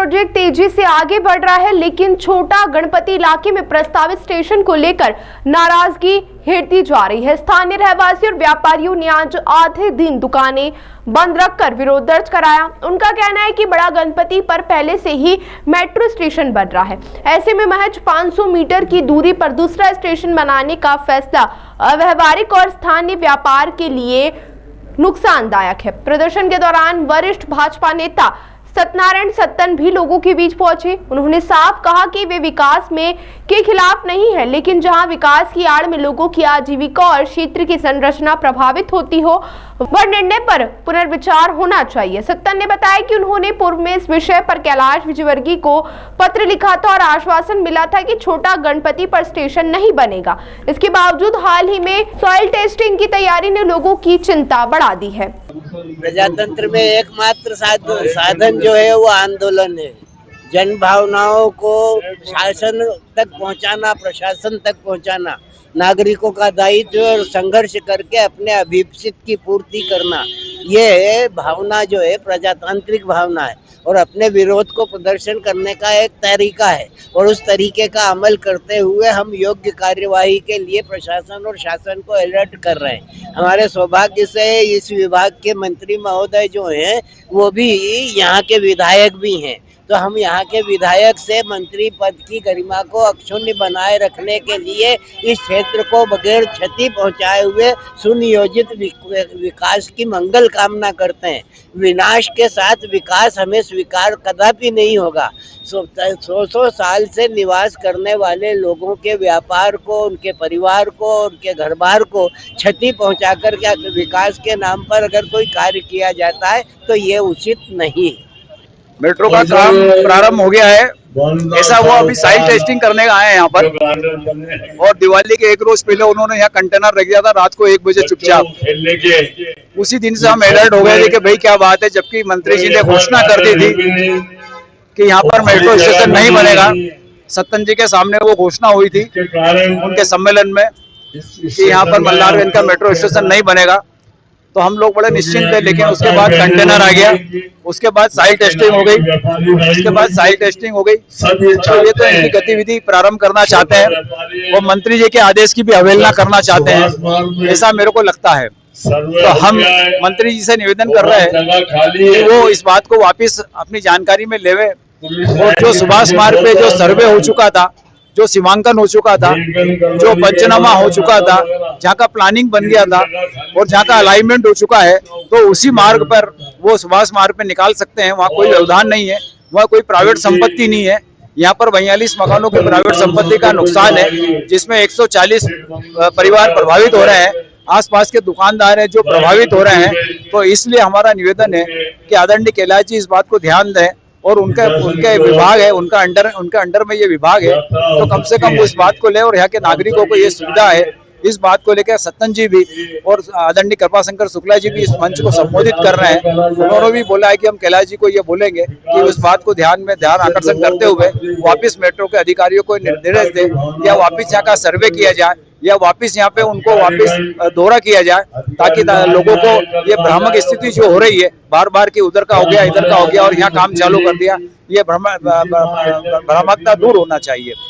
Project तेजी से आगे बढ़ रहा है, लेकिन छोटा गणपति इलाके में प्रस्तावित स्टेशन को लेकर नाराजगी हिड़ती जा रही है। स्थानीय रहवासी और व्यापारियों ने आज आधे दिन दुकानें बंद रखकर विरोध दर्ज कराया। उनका कहना है कि बड़ा गणपति पर पहले से ही मेट्रो स्टेशन बन रहा है। ऐसे में महज 500 मीटर की दूरी पर दूसरा स्टेशन बनाने का फैसला अव्यावहारिक और स्थानीय व्यापार के लिए नुकसानदायक है। प्रदर्शन के दौरान वरिष्ठ भाजपा नेता सत्यनारायण सत्तन भी लोगों के बीच पहुंचे। उन्होंने साफ कहा कि वे विकास के खिलाफ नहीं है, लेकिन जहां विकास की आड़ में लोगों की आजीविका और क्षेत्र की संरचना प्रभावित होती हो, वह निर्णय पर पुनर्विचार होना चाहिए। सत्तन ने बताया कि उन्होंने पूर्व में इस विषय पर कैलाश विजयवर्गीय को पत्र लिखा था और आश्वासन मिला था कि छोटा गणपति पर स्टेशन नहीं बनेगा। इसके बावजूद हाल ही में सॉइल टेस्टिंग की तैयारी ने लोगों की चिंता बढ़ा दी है। प्रजातंत्र में एकमात्र साधन जो है वो आंदोलन है। जन भावनाओं को शासन तक पहुंचाना, प्रशासन तक पहुंचाना नागरिकों का दायित्व और संघर्ष करके अपने अभिप्सित की पूर्ति करना, ये भावना जो है प्रजातांत्रिक भावना है और अपने विरोध को प्रदर्शन करने का एक तरीका है। और उस तरीके का अमल करते हुए हम योग्य कार्यवाही के लिए प्रशासन और शासन को अलर्ट कर रहे हैं। हमारे सौभाग्य से इस विभाग के मंत्री महोदय जो हैं वो भी यहाँ के विधायक भी हैं, तो हम यहाँ के विधायक से मंत्री पद की गरिमा को अक्षुण्ण बनाए रखने के लिए इस क्षेत्र को बगैर क्षति पहुँचाए हुए सुनियोजित विकास की मंगल कामना करते हैं। विनाश के साथ विकास हमें स्वीकार कदापि नहीं होगा। 100 साल से निवास करने वाले लोगों के व्यापार को, उनके परिवार को, उनके घर बार को क्षति पहुँचाकर क्या विकास के नाम पर अगर कोई कार्य किया जाता है तो ये उचित नहीं। मेट्रो का काम प्रारंभ हो गया है, ऐसा वो अभी साइड टेस्टिंग करने आए हैं यहाँ पर। और दिवाली के एक रोज पहले उन्होंने यहाँ कंटेनर रख दिया था रात को 1 बजे चुपचाप। उसी दिन से हम अलर्ट हो गए थे कि भाई क्या बात है, जबकि मंत्री जी ने घोषणा कर दी थी कि यहाँ पर मेट्रो स्टेशन नहीं बनेगा। सत्तन जी के सामने वो घोषणा हुई थी उनके सम्मेलन में कि यहाँ पर मल्हारगंज का मेट्रो स्टेशन नहीं बनेगा, तो हम लोग बड़े निश्चिंत थे। लेकिन उसके बाद कंटेनर आ गया, उसके बाद साइड टेस्टिंग हो गई, तो ये तो इनकी गतिविधि प्रारंभ करना चाहते हैं, वो मंत्री जी के आदेश की भी अवहेलना करना चाहते हैं, ऐसा मेरे को लगता है। तो हम मंत्री जी से निवेदन कर रहे हैं कि वो इस बात को वापस अपनी जानकारी में लेवे और जो सुभाष मार्ग पे जो सर्वे हो चुका था, जो सीमांकन हो चुका था, जो पंचनामा हो चुका था, जहाँ का प्लानिंग बन गया था और जहाँ का अलाइनमेंट हो चुका है, तो उसी मार्ग पर वो सुभाष मार्ग पे निकाल सकते हैं। वहाँ कोई व्यवधान नहीं है, वहाँ कोई प्राइवेट संपत्ति नहीं है। यहाँ पर 42 मकानों की प्राइवेट संपत्ति का नुकसान है, जिसमें 140 परिवार प्रभावित हो रहे हैं, आसपास के दुकानदार हैं जो प्रभावित हो रहे हैं। तो इसलिए हमारा निवेदन है कि आदरणीय कैलाश जी इस बात को ध्यान दें और उनके विभाग है, उनका अंडर में ये विभाग है, तो कम से कम वो इस बात को ले और यहाँ के नागरिकों को ये सुविधा है, इस बात को लेकर सत्तन जी भी और आदरणीय कृपाशंकर शुक्ला जी भी इस मंच को संबोधित कर रहे हैं। उन्होंने भी बोला है कि हम कैलाश जी को ये बोलेंगे कि उस बात को ध्यान आकर्षण करते हुए वापस मेट्रो के अधिकारियों को निर्देश दे या वापस यहाँ का सर्वे किया जाए या वापस यहाँ पे उनको वापस दौरा किया जाए, ताकि लोगों को ये भ्रामक स्थिति जो हो रही है बार बार की उधर का हो गया, इधर का हो गया और यहाँ काम चालू कर दिया, ये भ्रामकता दूर होना चाहिए।